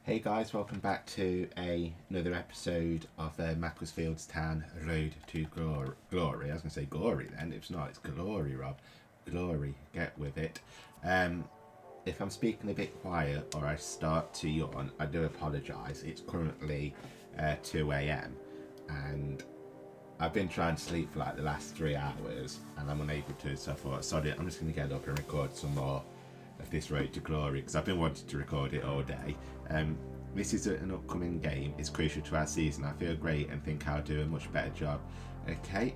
Hey guys, welcome back to another episode of Macclesfield's Town Road to Glory. I was going to say glory then, it's not, it's glory, Rob. Glory, get with it. If I'm speaking a bit quiet or I start to yawn, I do apologise. It's currently 2 a.m. and I've been trying to sleep for like the last 3 hours and I'm unable to, so I thought, sorry, I'm just going to get up and record some more of this Road to Glory because I've been wanting to record it all day. This is an upcoming game. It's crucial to our season. I feel great and think I'll do a much better job. Okay,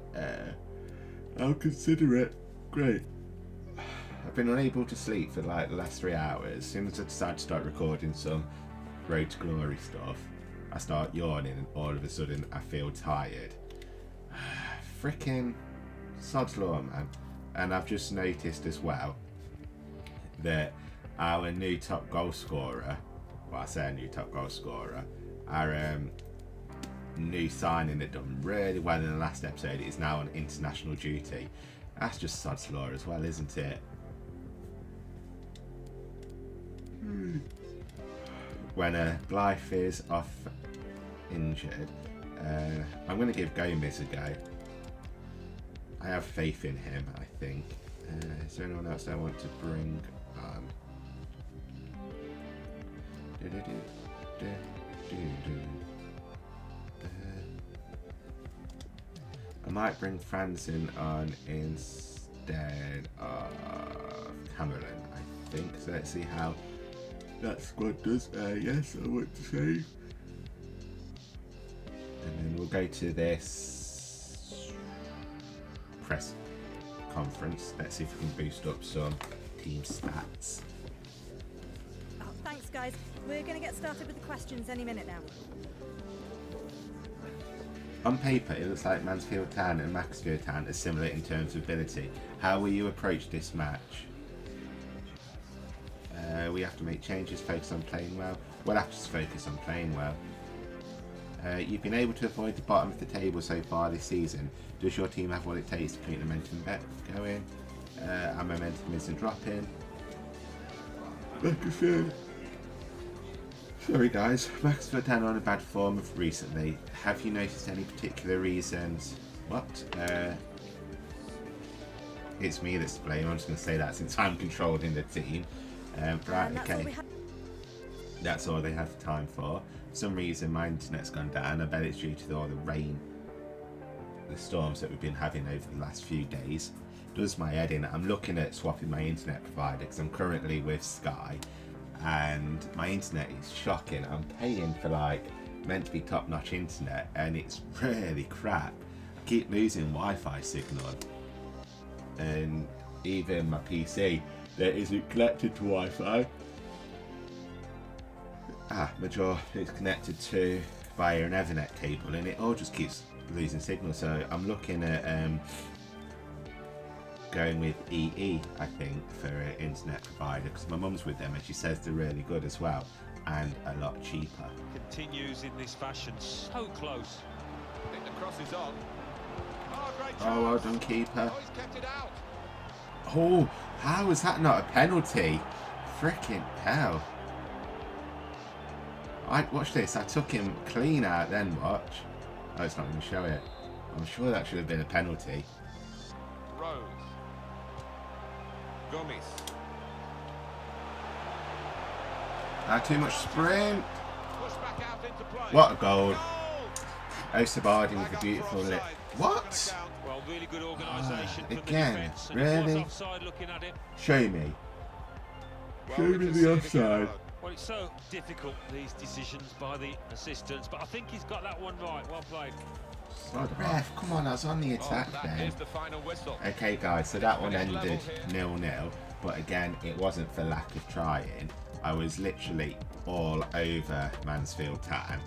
I'll consider it. Great. I've been unable to sleep for like the last 3 hours. As soon as I decide to start recording some Road to Glory stuff, I start yawning and all of a sudden I feel tired. Freaking sod's law, man. And I've just noticed as well that our new top goal scorer, well, I say a new top goal scorer, our new signing that done really well in the last episode is now on international duty. That's just sod's law as well, isn't it? When Blythe is off injured, I'm going to give Gomez a go. I have faith in him, I think. Is there anyone else I want to bring on? I might bring Franzen on instead of Cameron, I think. So let's see how that squad does. Yes, I want to say. And then we'll go to this press conference. Let's see if we can boost up some team stats. Oh, thanks, guys. We're going to get started with the questions any minute now. On paper, it looks like Mansfield Town and Macclesfield Town are similar in terms of ability. How will you approach this match? We have to make changes, focus on playing well. We'll have to focus on playing well. You've been able to avoid the bottom of the table so far this season. Does your team have what it takes to keep the momentum going? Our momentum isn't dropping. Like I said, sorry guys, Macclesfield Town are on a bad form of recently. Have you noticed any particular reasons? What? It's me that's to blame. I'm just going to say that since I'm controlling the team. Right, okay. That's all they have time for. For some reason my internet's gone down. I bet it's due to all the rain, the storms that we've been having over the last few days. Does my head in. I'm looking at swapping my internet provider because I'm currently with Sky and my internet is shocking. I'm paying for like meant to be top-notch internet and it's really crap. I keep losing Wi-Fi signal and even my PC that isn't connected to Wi-Fi. My jaw is connected to via an Ethernet cable and it all just keeps losing signal. So I'm looking at going with EE, I think, for an internet provider because my mum's with them and she says they're really good as well and a lot cheaper. Continues in this fashion, so close. I think the cross is on. Oh, great chance. Oh, well done, keeper. Oh, he's kept it out. Oh, how is that not a penalty? Frickin' hell. Watch this, I took him clean out then, watch. Oh, it's not going to show it. I'm sure that should have been a penalty. Rose. Gomez. Too much sprint. Push back out into play. What a goal. Goal! Osabardi with a beautiful lip. What? Well, really good organisation from the Again, defence, and it was really? offside looking at it. Show me. Well, Show we me can the see it offside. again. Well, it's so difficult, these decisions by the assistants, but I think he's got that one right. Well played. Ref, come on, I was on the Oh, attack that then. is the final whistle. Okay guys, so that one It's level ended here. 0-0, but again, it wasn't for lack of trying. I was literally all over Mansfield Town.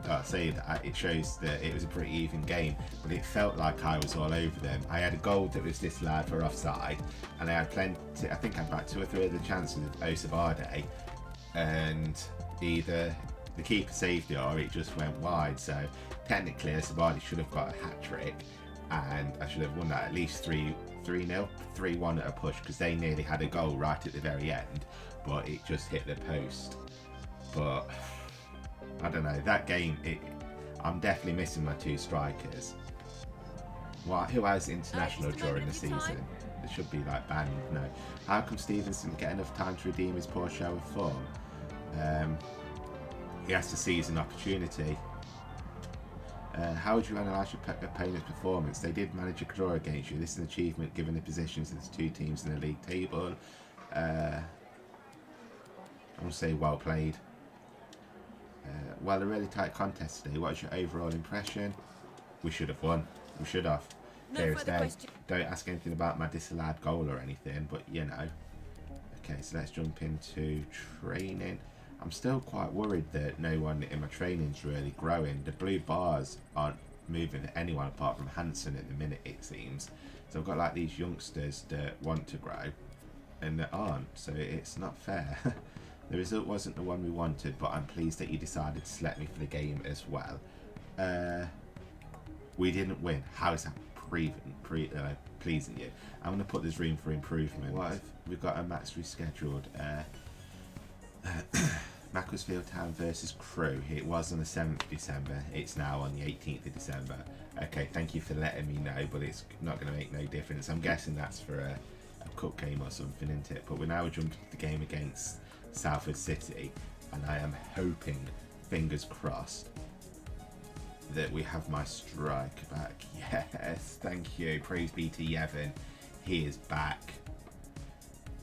I'll say that it shows that it was a pretty even game, but it felt like I was all over them. I had a goal that was disallowed for offside, and I had plenty. I think I had about 2 or 3 of the chances of Osabardi, and either the keeper saved it or it just went wide. So technically, Osabardi should have got a hat trick, and I should have won that at least 3-0, 3-1 at a push because they nearly had a goal right at the very end. but it just hit the post. But I don't know, that game, I'm definitely missing my 2 strikers. Who has international during the season? It should be like banned. No. How come Stevenson didn't get enough time to redeem his poor show of form? He has to seize an opportunity. How would you analyse your opponent's performance? They did manage a draw against you. This is an achievement given the positions of the 2 teams in the league table. I want to say well played. Well, a really tight contest today. What is your overall impression? We should have won. We should have. Clear as day. Don't ask anything about my disallowed goal or anything, but you know. Okay, so let's jump into training. I'm still quite worried that no one in my training's really growing. The blue bars aren't moving anyone apart from Hansen at the minute, it seems. So I've got like these youngsters that want to grow and that aren't, so it's not fair. The result wasn't the one we wanted, but I'm pleased that you decided to select me for the game as well. We didn't win. How is that pleasing you? I'm going to put this room for improvement. What if we've got a match rescheduled? Macclesfield Town versus Crewe. It was on the 7th of December. It's now on the 18th of December. Okay, thank you for letting me know, but it's not going to make no difference. I'm guessing that's for a cup game or something, isn't it? But we're now jumping to the game against Salford City, and I am hoping, fingers crossed, that we have my striker back. Yes, thank you. Praise be to Yevon. He is back.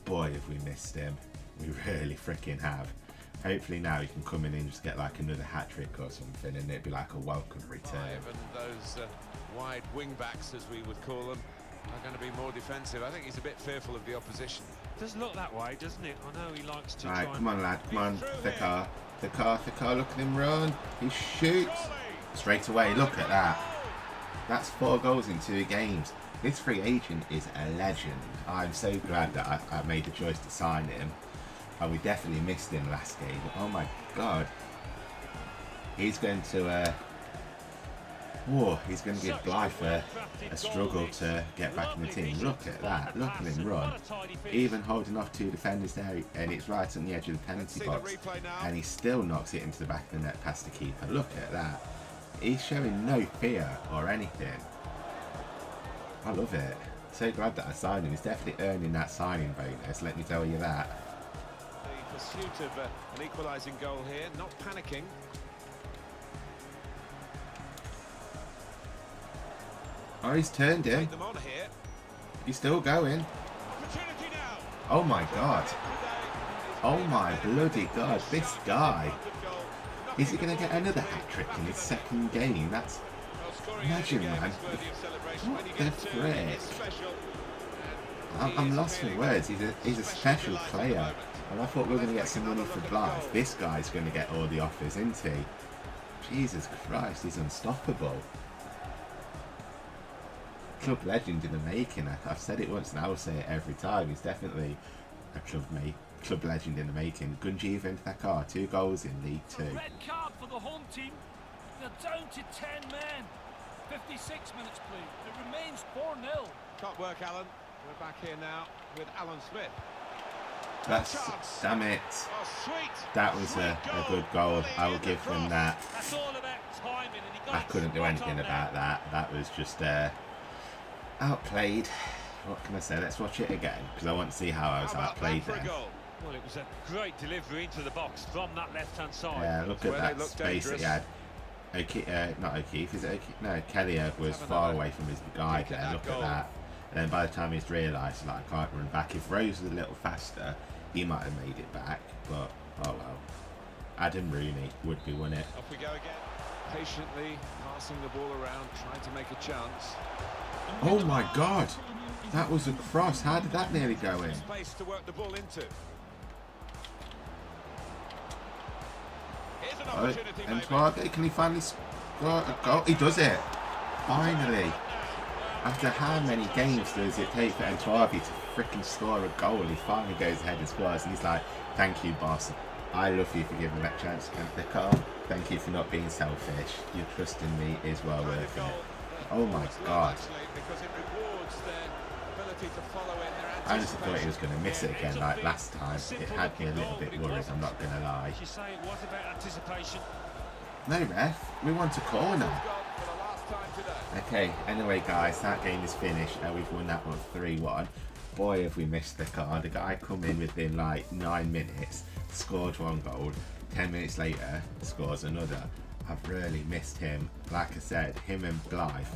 Boy, have we missed him. We really freaking have. Hopefully now he can come in and just get like another hat-trick or something, and it'd be like a welcome return. And those wide wing-backs, as we would call them, are going to be more defensive. I think he's a bit fearful of the opposition. Does look that way, doesn't it? I know he likes to Right, try come on lad, come on. The car, look at him run. He shoots. Straight away, look at that. That's 4 goals in 2 games. This free agent is a legend. I'm so glad that I made the choice to sign him. And we definitely missed him last game. Oh my god. He's going to he's going to give Blythe a struggle to get back in the team. Look at that. Look at him run. Even holding off 2 defenders there, and it's right on the edge of the penalty box. And he still knocks it into the back of the net past the keeper. Look at that. He's showing no fear or anything. I love it. So glad that I signed him. He's definitely earning that signing bonus, let me tell you that. The pursuit of an equalising goal here, not panicking. Oh, he's turned him. Them on here. He's still going. Opportunity now. Oh my god. Oh my bloody god. This guy. Is he going to get another hat-trick in his 2nd game? That's... Imagine, man. What the frick? I'm lost for words. He's a special player. And I thought we were going to get some money for Blythe. This guy's going to get all the offers, isn't he? Jesus Christ, he's unstoppable. Club legend in the making. I've said it once and I will say it every time. He's definitely a club legend in the making. Gunji and Thakar, 2 goals in League 2. Red card for the home team. They're down to 10 men. 56 minutes played. It remains 4-0. Top work, Alan. We're back here now with Alan Smith. That's, damn it. Oh, sweet. That was a good goal. I will give them that. That's all about timing, and he got I couldn't do anything about that. That was just outplayed. What can I say? Let's watch it again because I want to see how I was outplayed then. Well, it was a great delivery into the box from that left-hand side. Yeah, look at that space that he had. Not O'Keefe, is it O'Keefe? No, Kelly was far away from his guy there. Look at that. And then by the time he's realised, like, I can't run back. If Rose was a little faster, he might have made it back. But, oh well. Adam Rooney would be, wouldn't it? Off we go again. Patiently passing the ball around, trying to make a chance. Oh my God! That was a cross. How did that nearly go in? Space to work the ball into. Here's an opportunity, And Tuareg, can he finally score a goal? He does it! Finally! After how many games does it take for Entuavi to freaking score a goal? He finally goes ahead and scores, and he's like, "Thank you, boss. I love you for giving me that chance." And the car, thank you for not being selfish. Your trust in me is well worth it. Oh my God! happy to follow in their I honestly thought he was going to miss it again like last time. It had me a little bit worried, I'm not going to lie. As you say, it was about anticipation. No ref, we want a corner. Okay, anyway guys, that game is finished. We've won that one 3-1. Boy, have we missed the card. The guy come in within like 9 minutes, scored 1 goal. 10 minutes later, scores another. I've really missed him. Like I said, him and Blythe,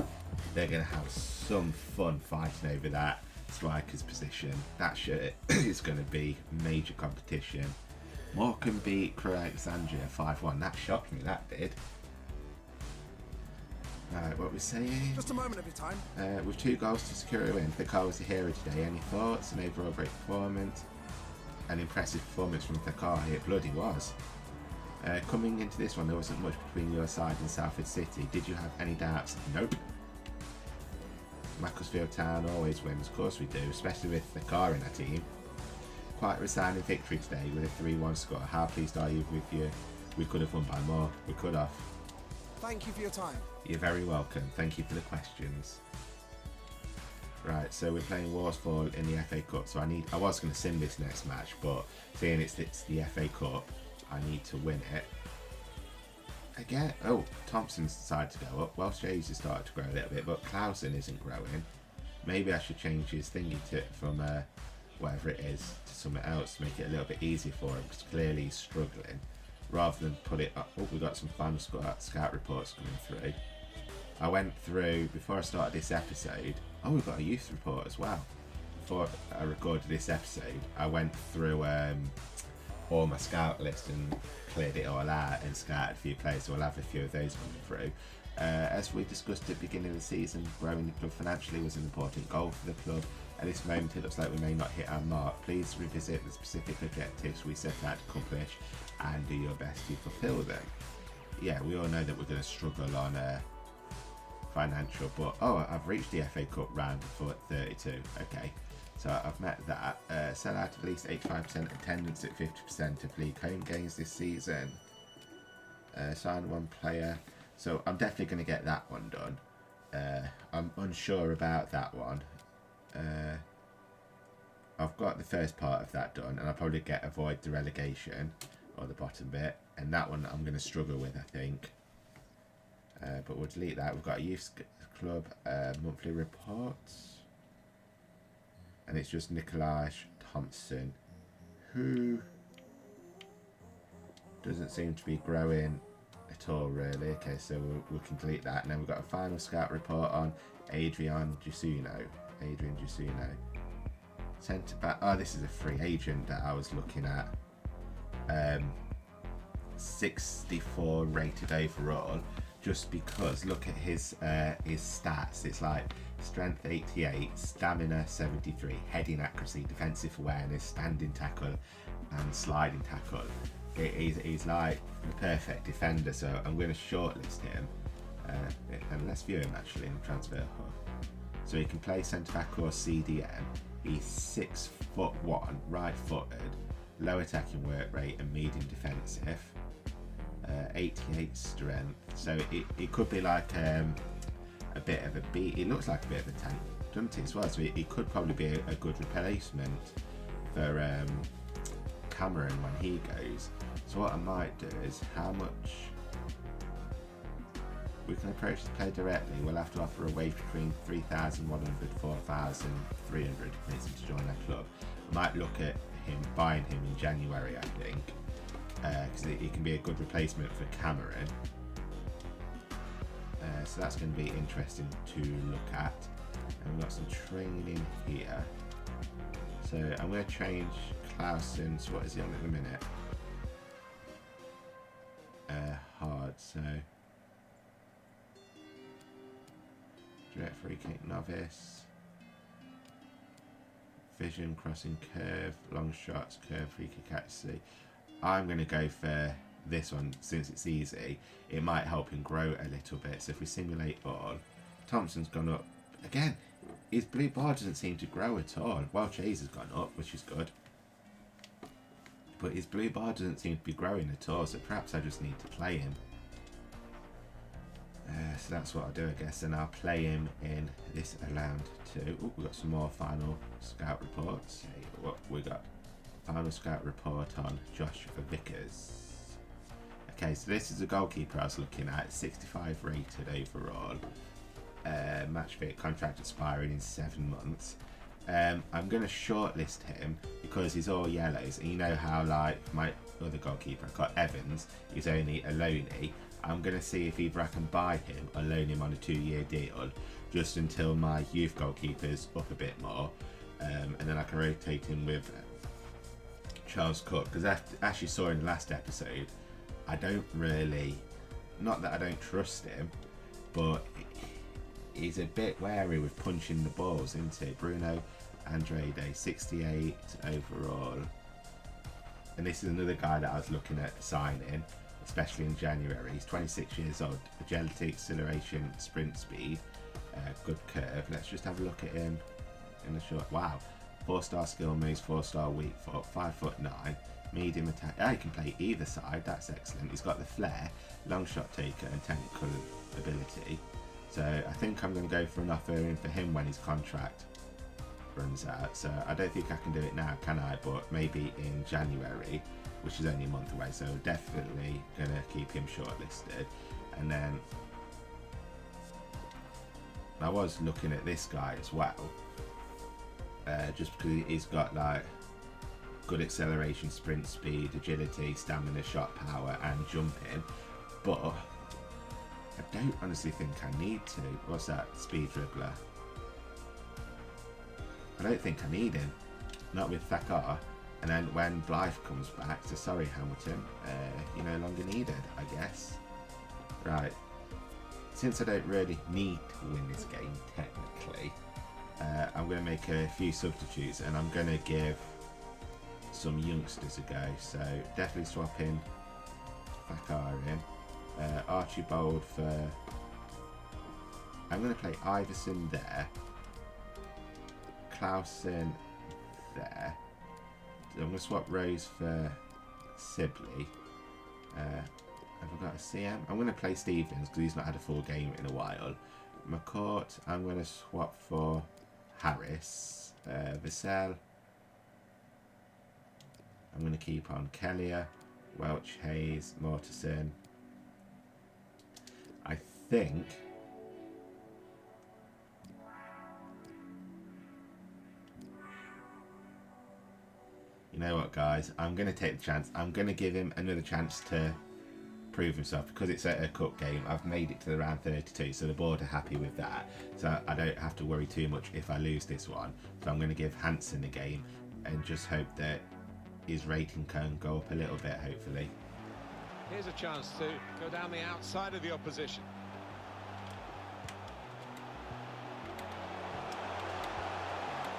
they're going to have some fun fighting over that striker's position. That shit is going to be major competition. Morecambe beat Crewe Alexandria 5-1. That shocked me, that did. Right, what we're saying? Just a moment of your time. With 2 goals to secure a win, Thakar was the hero today. Any thoughts? An overall great performance. An impressive performance from Thakar. It bloody was. Coming into this one, there wasn't much between your side and Salford City. Did you have any doubts? Nope. Macclesfield Town always wins. Of course we do, especially with Thakar in our team. Quite a resounding victory today with a 3-1 score. How pleased are you with you? We could have won by more. We could have. Thank you for your time. You're very welcome. Thank you for the questions. Right, so we're playing Worsfall in the FA Cup. So I was going to sim this next match, but seeing it's the FA Cup, I need to win it. Again, oh, Thompson's decided to go up. Welsh Jays has started to grow a little bit, but Clausen isn't growing. Maybe I should change his thingy from whatever it is to something else to make it a little bit easier for him, because clearly he's struggling. Rather than put it up. Oh, we've got some final scout reports coming through. I went through, before I started this episode, oh, we've got a youth report as well. Before I recorded this episode, I went through all my scout list and cleared it all out and scouted a few players, so I'll have a few of those coming through. As we discussed at the beginning of the season, growing the club financially was an important goal for the club. At this moment it looks like we may not hit our mark. Please revisit the specific objectives we set out to accomplish and do your best to fulfill them. Yeah, we all know that we're going to struggle on financial, but oh, I've reached the FA Cup round for 32. Okay, so I've met that. Sell out at least 85% attendance at 50% of league home games this season. Sign 1 player. So I'm definitely going to get that one done. I'm unsure about that one. I've got the first part of that done, and I'll probably avoid the relegation or the bottom bit, and that one I'm going to struggle with, I think. But we'll delete that. We've got a youth club monthly reports, and it's just Nikolaj Thompson, who doesn't seem to be growing at all, really. Okay, so we can delete that, and then we've got a final scout report on Adrian Giussino. Centre back. Oh, this is a free agent that I was looking at. 64 rated overall, just because look at his stats. It's like strength 88, stamina 73, heading accuracy, defensive awareness, standing tackle and sliding tackle. He's like the perfect defender, so I'm going to shortlist him, and let's view him actually in the transfer hub. So he can play centre back or CDM. He's 6'1", right-footed, low attacking work rate and medium defensive. 88 strength. So it could be like a bit of a beat. It looks like a bit of a tank, doesn't it, as well? So he could probably be a good replacement for Cameron when he goes. So what I might do is, how much we can approach the player directly. We'll have to offer a wage between 3,100 to 4,300 to convince him to join our club. I might look at buying him in January, I think, because he can be a good replacement for Cameron. So that's going to be interesting to look at. And we've got some training here. So I'm going to change Clausen. So what is he on at the minute? Hard. So direct free kick novice. Vision, crossing, curve, long shots, curve, free kick accuracy. I'm going to go for this one since it's easy. It might help him grow a little bit. So if we simulate all, Thompson's gone up. Again, his blue bar doesn't seem to grow at all. Welsh Hayes has gone up, which is good. But his blue bar doesn't seem to be growing at all, so perhaps I just need to play him. So that's what I'll do, I guess, and I'll play him in this round 2. Ooh, we've got some more final scout reports. Okay, what we got? Final scout report on Josh Vickers. Okay, so this is a goalkeeper I was looking at, 65 rated overall. Match fit, contract expiring in 7 months. I'm going to shortlist him because he's all yellows, and you know how like my other goalkeeper, I've got Evans, he's only a loanee. I'm going to see if either I can buy him or loan him on a 2-year deal just until my youth goalkeeper's up a bit more, and then I can rotate him with Charles Cook, because as you saw in the last episode, I don't really, not that I don't trust him, but he's a bit wary with punching the balls, isn't he? Bruno Andrade, 68 overall. And this is another guy that I was looking at signing, especially in January. He's 26 years old. Agility, acceleration, sprint speed, good curve. Let's just have a look at him in the short. Wow. 4-star skill moves, 4-star weak foot, 5'9", medium attack. Oh, he can play either side. That's excellent. He's got the flair, long shot taker, and technical ability. So I think I'm going to go for an offer in for him when his contract runs out. So I don't think I can do it now, can I? But maybe in January, which is only a month away. So definitely going to keep him shortlisted. And then I was looking at this guy as well, just because he's got like good acceleration, sprint speed, agility, stamina, shot power, and jumping. But I don't honestly think I need to. What's that? Speed dribbler. I don't think I need him. Not with Thakar. And then when Blythe comes back, so sorry Hamilton, you're no longer needed, I guess. Right. Since I don't really need to win this game, technically, I'm going to make a few substitutes, and I'm going to give some youngsters a go. So definitely swap in Thakar in. Archibald for... I'm going to play Iverson there. Clausen there. So I'm going to swap Rose for Sibley. Have I got a CM? I'm going to play Stevens because he's not had a full game in a while. McCourt, I'm going to swap for Harris. Vassell, I'm going to keep on Kellier, Welch, Hayes, Mortensen. I think you know what, guys, I'm going to take the chance. I'm going to give him another chance to prove himself because it's a cup game. I've made it to the round 32, so the board are happy with that, so I don't have to worry too much if I lose this one. So I'm going to give Hansen a game and just hope that his rating can go up a little bit, hopefully. Here's a chance to go down the outside of the opposition.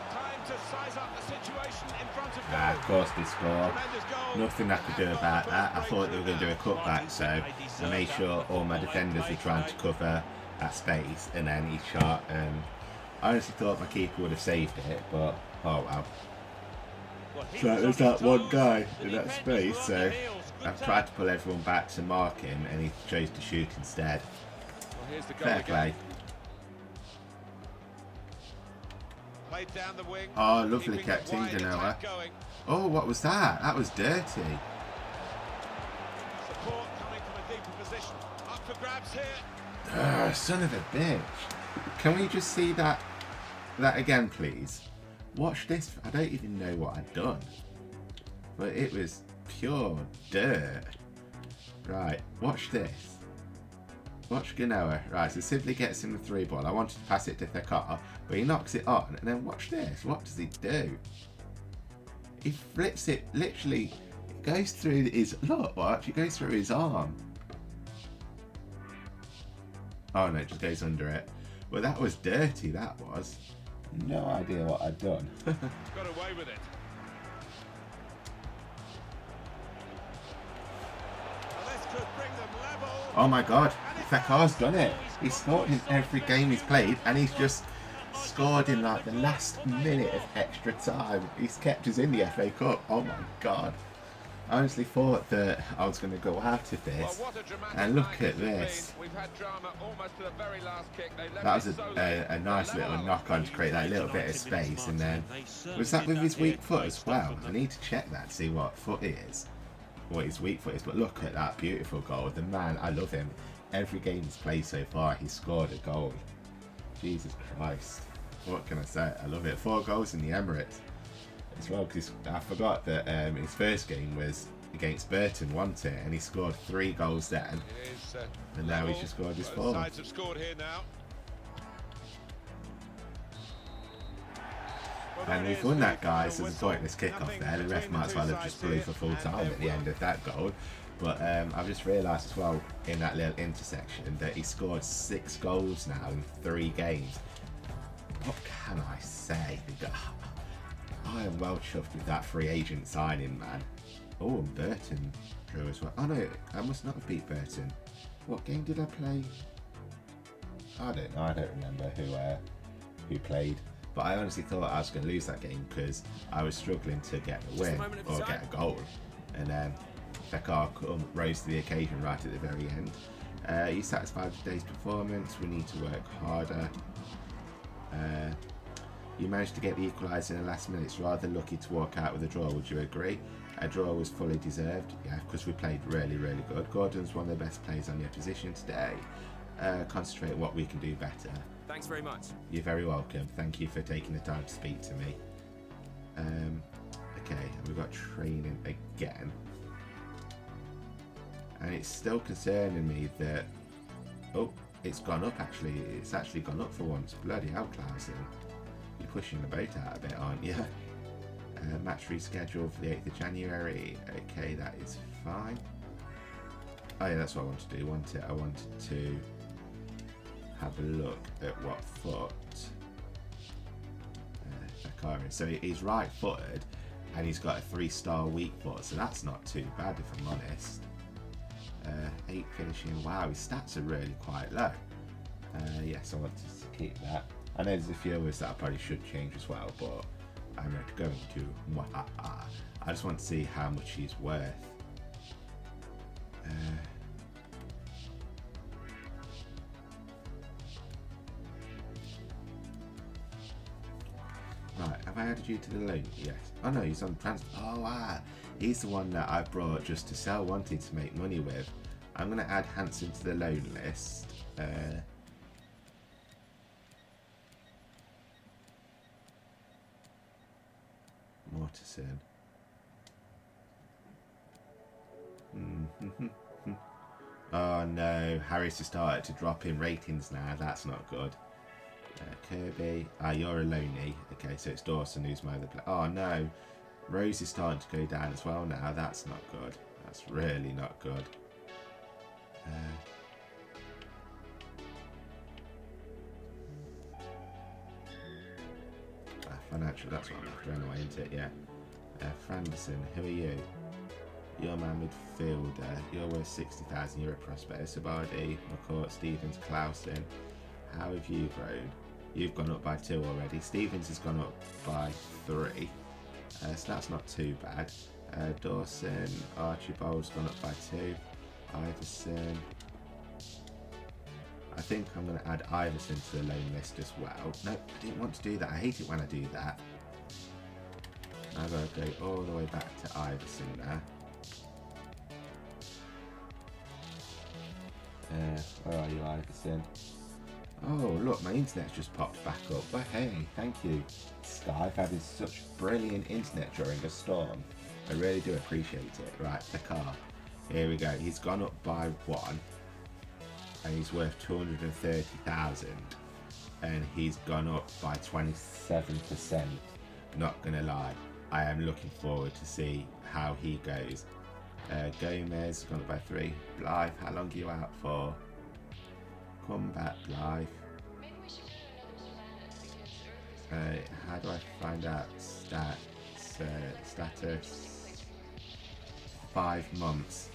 Time to size up the situation in front of goal. Of course they score. Nothing I could do about that. I thought they were going to do a cutback, so I made sure all my defenders were trying to cover that space, and then he shot. I honestly thought my keeper would have saved it, but oh well. So it was that one guy in that space, so I've tried to pull everyone back to mark him, and he chose to shoot instead. Fair play. Played down the wing. Oh, lovely kept in, Genoa. Oh, what was that? That was dirty. Support coming from a deeper position. Up for grabs here. Son of a bitch. Can we just see that again, please? Watch this. I don't even know what I'd done, but it was pure dirt. Right, watch this. Watch Genoa. Right, so Sibley gets him the 3 ball. I wanted to pass it to Thakar, but he knocks it on, and then watch this. What does he do? He flips it, literally, it goes through his, look, watch, it goes through his arm. Oh no, it just goes under it. Well, that was dirty, that was. No idea what I'd done. Got away with it. This could bring them level. Oh my god, Thakar's done it. He's scored in every game he's played, and he's just scored in like the last minute of extra time. He's kept us in the FA Cup. Oh my god. I honestly thought that I was going to go out of Well, this, what a dramatic and look night at it's been. this. We've had drama almost to the very last kick. They left That was it so a nice little knock on to create that little bit of space, and then was that with his weak foot as well? I need to check that to see what foot it is, what his weak foot is. But look at that beautiful goal. The man, I love him. Every game he's played so far, he's scored a goal. Jesus Christ, what can I say? I love it. 4 goals in the Emirates as well, because I forgot that his first game was against Burton, wasn't it? And he scored 3 goals then, and now he's just scored his 4th. Sides have scored here now. And we've won that, guys. There's a pointless kick-off there. The ref might as well have just blew for full time at the end of that goal. But I've just realised as well in that little intersection that he scored 6 goals now in 3 games. What can I say? I am well chuffed with that free agent signing, man. Oh, and Burton drew as well. Oh no, I must not have beat Burton. What game did I play? I don't know. I don't remember who played. But I honestly thought I was going to lose that game because I was struggling to get a win or get a goal. And then Bekar rose to the occasion right at the very end. Are you satisfied with today's performance? We need to work harder. You managed to get the equaliser in the last minute. It's rather lucky to walk out with a draw. Would you agree? A draw was fully deserved. Yeah, because we played really, really good. Gordon's one of the best players on your position today. Concentrate on what we can do better. Thanks very much. You're very welcome. Thank you for taking the time to speak to me. Okay, we've got training again. And it's still concerning me that... Oh, it's gone up actually. It's actually gone up for once. Bloody hell, Clausen. You're pushing the boat out a bit, aren't you? Match rescheduled for the 8th of January. Okay, that is fine. Oh yeah, that's what I wanted to do, wasn't it? I wanted to have a look at what foot Bekar is. So he's right-footed, and he's got a 3-star weak foot, so that's not too bad if I'm honest. 8 finishing. Wow, his stats are really quite low. Yes, I want to keep that. I know there's a few others that I probably should change as well, but I'm not going to. I just want to see how much he's worth. Right, have I added you to the loan? Yes. Oh no, he's on transfer. Oh, he's the one that I brought just to sell, wanting to make money with. I'm going to add Hansen to the loan list. Mortensen. Oh no, Harris has started to drop in ratings now. That's not good. Kirby. You're a loney. Okay, so it's Dawson who's my other player. Oh no, Rose is starting to go down as well now. That's not good. That's really not good. Financial, that's what I'm after anyway, isn't it? Yeah. Franderson, who are you? You're my midfielder. You're worth 60,000. You're a prospect. Sabardi, McCourt, Stevens, Clausen. How have you grown? You've gone up by 2 already. Stevens has gone up by 3. So that's not too bad. Dawson, Archibald's gone up by 2. Iverson. I think I'm going to add Iverson to the loan list as well. No, I didn't want to do that. I hate it when I do that. I've got to go all the way back to Iverson now. Where are you, Iverson? Oh, look, my internet's just popped back up. But hey, thank you, Sky, for having such brilliant internet during a storm. I really do appreciate it. Right, the car. Here we go. He's gone up by 1. And he's worth 230,000, and he's gone up by 27%. Not gonna lie, I am looking forward to see how he goes. Gomez gone up by 3. Blythe, how long are you out for? Come back, Blythe. How do I find out stats? Status 5 months.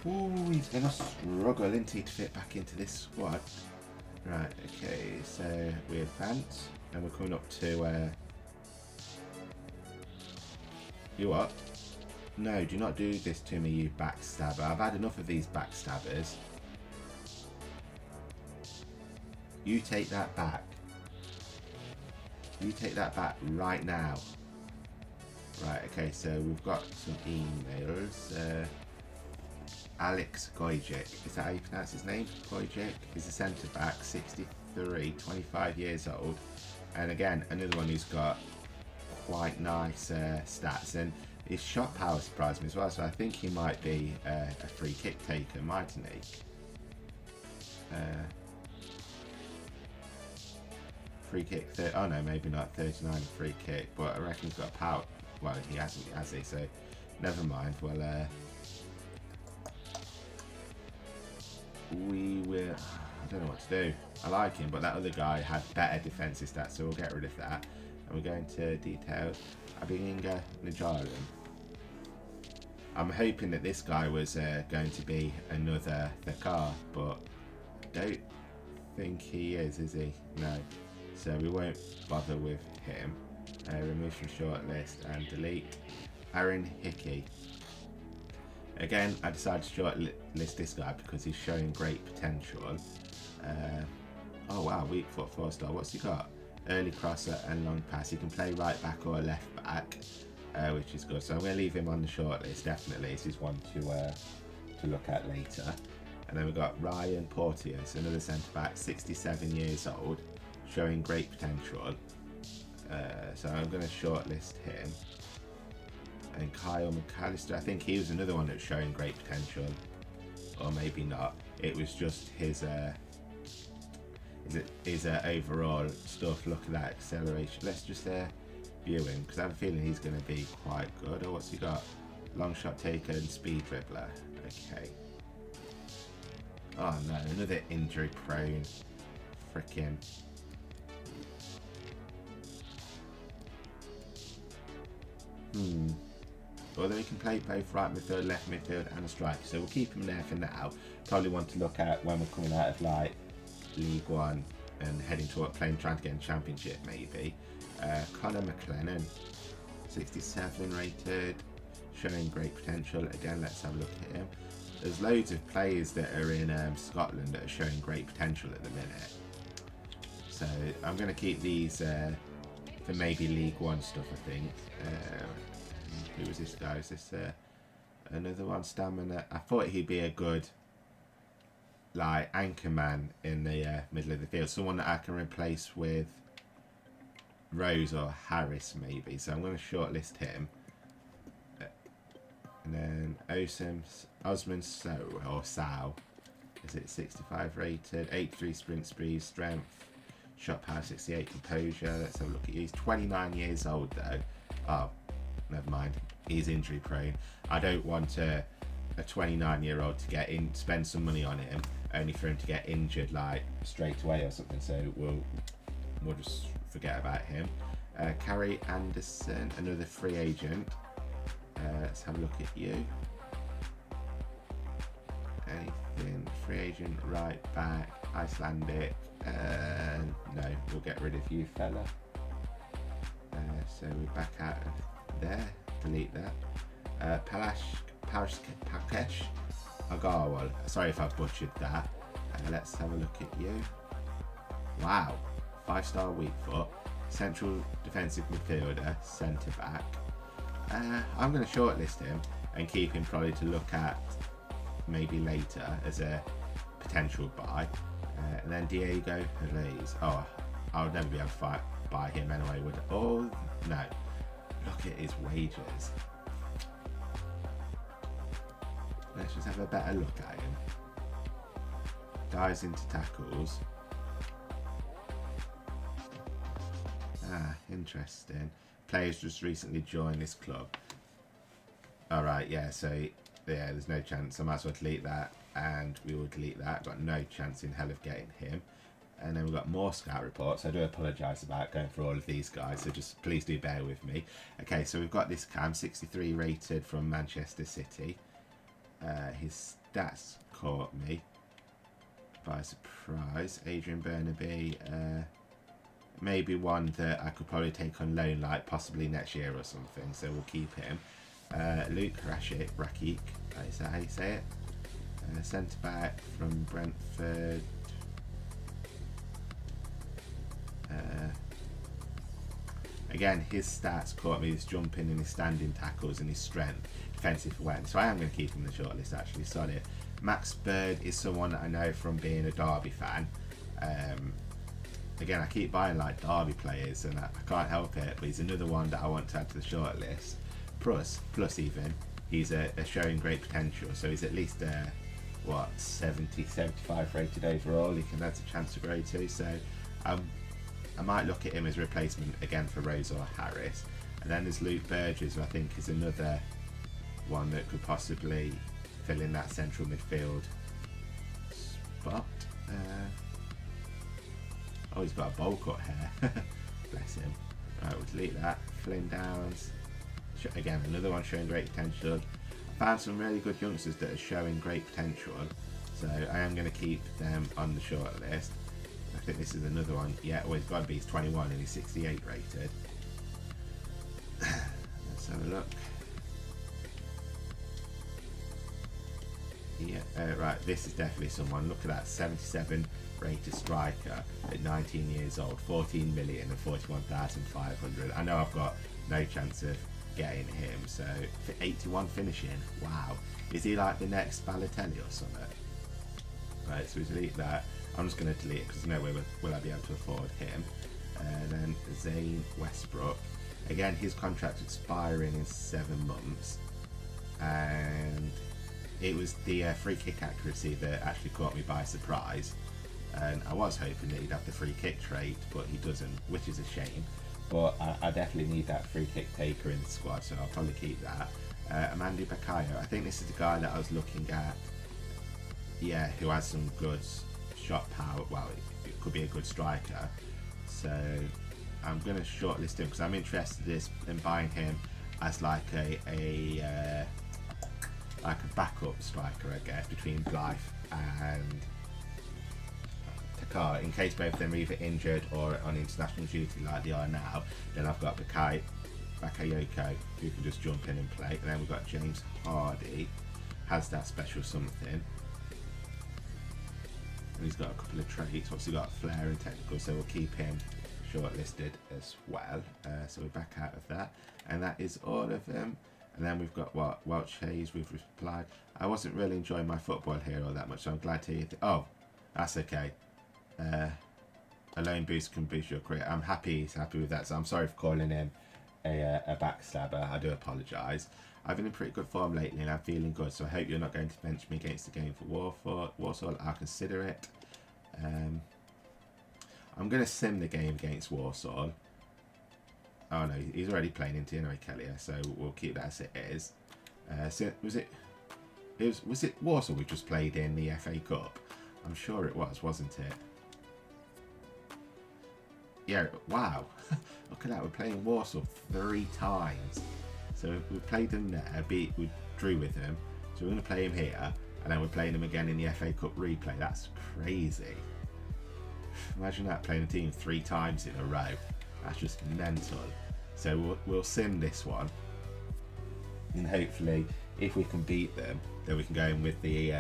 Ooh, he's going to struggle, isn't he, to fit back into this squad. Right, okay, so we advance, and we're coming up to... you what? No, do not do this to me, you backstabber. I've had enough of these backstabbers. You take that back. You take that back right now. Right, okay, so we've got some emails. Alex Gojek, is that how you pronounce his name? Gojek is a centre back, 63, 25 years old. And again, another one who's got quite nice stats. And his shot power surprised me as well, so I think he might be a free kick taker, mightn't he? Free kick, oh no, maybe not 39 free kick, but I reckon he's got a power. Well, he hasn't, has he? So, never mind. Well, we will. I don't know what to do. I like him, but that other guy had better defensive stats, so we'll get rid of that. And we're going to detail Abinga Najaran. I'm hoping that this guy was going to be another Thakar, but I don't think he is he? No. So we won't bother with him. Remove from shortlist and delete Aaron Hickey. Again, I decided to shortlist this guy because he's showing great potential. Oh wow, weak foot, 4-star. What's he got? Early crosser and long pass. He can play right back or left back, which is good. So I'm going to leave him on the shortlist. Definitely, this is one to look at later. And then we've got Ryan Porteous, another centre back, 67 years old, showing great potential. So I'm going to shortlist him. And Kyle McAllister, I think he was another one that's showing great potential, or maybe not. It was just his overall stuff. Look at that acceleration. Let's just view him, because I have a feeling he's going to be quite good. Oh, what's he got? Long shot taker and speed dribbler. Okay. Oh no, another injury prone. Frickin'. Although he can play both right midfield, left midfield and a striker, so we'll keep him there for now. Probably want to look at when we're coming out of like League One and heading toward trying to get in Championship maybe. Connor McLennan, 67 rated, showing great potential. Again, let's have a look at him. There's loads of players that are in Scotland that are showing great potential at the minute. So I'm going to keep these for maybe League One stuff, I think. Who was this guy? Is this another one? Stamina. I thought he'd be a good like anchor man in the middle of the field. Someone that I can replace with Rose or Harris maybe. So I'm going to shortlist him. And then Osman Sow. Is it 65 rated? 83 sprint speed, strength, shot power 68, composure. Let's have a look at you. He's 29 years old though. Oh, never mind. He's injury prone. I don't want a 29-year-old to get in, spend some money on him, only for him to get injured like straight away or something. So we'll just forget about him. Carrie Anderson, another free agent. Let's have a look at you. Anything? Free agent, right back, Icelandic. No, we'll get rid of you, fella. So we're back out of there. Delete that. Pakesh Agarwal. Sorry if I butchered that. Let's have a look at you. Wow, 5-star weak foot, central defensive midfielder, centre back. I'm going to shortlist him and keep him probably to look at maybe later as a potential buy. And then Diego Reyes. Oh, I would never be able to buy him anyway, would I? Oh, no. Look at his wages. Let's just have a better look at him. Dives into tackles. Ah, interesting. Players just recently joined this club. Alright, yeah, so yeah, there's no chance. I might as well delete that, and we will delete that. Got no chance in hell of getting him. And then we've got more scout reports. I do apologise about going through all of these guys, so just please do bear with me. Okay, so we've got this Cam, 63 rated from Manchester City. His stats caught me by surprise. Adrian Burnaby, maybe one that I could probably take on loan, like possibly next year or something, so we'll keep him. Luke Rakik, is that how you say it? Centre back from Brentford. Again, his stats caught me, his jumping and his standing tackles and his strength, defensive awareness. So I am going to keep him in the shortlist, actually. Solid. Max Bird is someone that I know from being a Derby fan. Again, I keep buying like Derby players and I can't help it, but he's another one that I want to add to the shortlist. Plus even, he's showing great potential. So he's at least, 70, 75 rated overall. He can have a chance to grow to. So I might look at him as a replacement again for Rose or Harris. And then there's Luke Burgess, who I think is another one that could possibly fill in that central midfield spot. Oh, he's got a bowl cut hair. Bless him. Right, we'll delete that. Flynn Downs. Again, another one showing great potential. I found some really good youngsters that are showing great potential. So I am going to keep them on the short list. I think this is another one. Yeah, well, he's got to be. He's 21 and he's 68 rated. Let's have a look. Yeah, right, this is definitely someone. Look at that, 77 rated striker at 19 years old, 14 million and 41,500. I know I've got no chance of getting him, so for 81 finishing, wow. Is he like the next Balotelli or something? Right, so we delete that. I'm just going to delete it because no way will I be able to afford him. And then Zane Westbrook. Again, his contract's expiring in 7 months. And it was the free kick accuracy that actually caught me by surprise. And I was hoping that he'd have the free kick trait, but he doesn't, which is a shame. But I definitely need that free kick taker in the squad, so I'll probably keep that. Amandi Bakayo, I think this is the guy that I was looking at. Yeah, who has some good shot power. Well, it could be a good striker. So I'm going to shortlist him because I'm interested in buying him as like a backup striker, I guess, between Blythe and Takar. In case both of them are either injured or on international duty like they are now, then I've got Bakayoko who can just jump in and play. And then we've got James Hardy, has that special something. And he's got a couple of traits. Obviously got flair and technical, so we'll keep him shortlisted as well. So we're back out of that. And that is all of them. And then we've got what? Welch Hayes, we've replied. I wasn't really enjoying my football here all that much, so I'm glad to hear oh, that's okay. A lone boost can boost your career. I'm happy he's happy with that, so I'm sorry for calling him a backstabber. I do apologise. I've been in pretty good form lately and I'm feeling good, so I hope you're not going to bench me against the game for Warsaw. I'll consider it. I'm going to sim the game against Warsaw. Oh no, he's already playing in Tino Kelly, so we'll keep that as it is. So was it Warsaw we just played in the FA Cup? I'm sure it was, wasn't it? Yeah, wow. Look at that, we're playing Warsaw 3 times. So we played them there, we drew with them. So we're going to play him here, and then we're playing him again in the FA Cup replay. That's crazy. Imagine that, playing a team 3 times in a row. That's just mental. So we'll sim this one, and hopefully, if we can beat them, then we can go in with the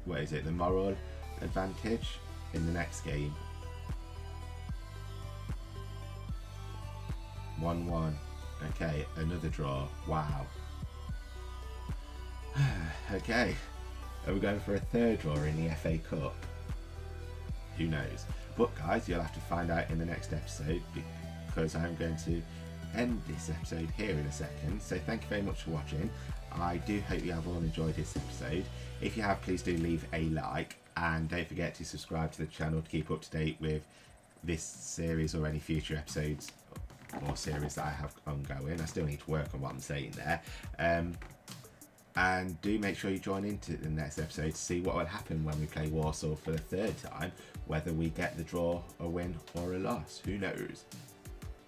what is it? The moral advantage in the next game. 1-1. Okay, another draw. Wow. Okay, are we going for a 3rd draw in the FA Cup? Who knows? But guys, you'll have to find out in the next episode, because I'm going to end this episode here in a second. So thank you very much for watching. I do hope you have all enjoyed this episode. If you have, please do leave a like, and don't forget to subscribe to the channel to keep up to date with this series or any future episodes or series that I have ongoing. I still need to work on what I'm saying there. And do make sure you join into the next episode to see what will happen when we play Warsaw for the 3rd time, whether we get the draw, a win or a loss. Who knows?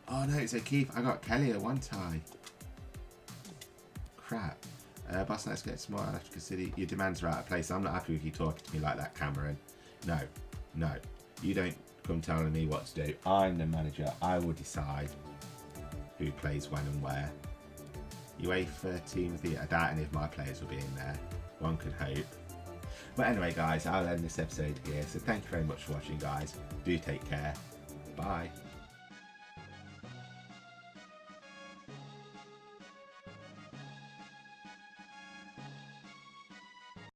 Oh no, it's Keith. I got Kelly at 1 tie. Crap. Boss, let's get smart. I have to consider your demands are out of place. I'm not happy with you talking to me like that, Cameron. No. You don't come telling me what to do. I'm the manager. I will decide who plays when and where. UEFA Team of the Year, I doubt any of my players will be in there. One could hope. But anyway guys, I'll end this episode here. So thank you very much for watching guys. Do take care. Bye.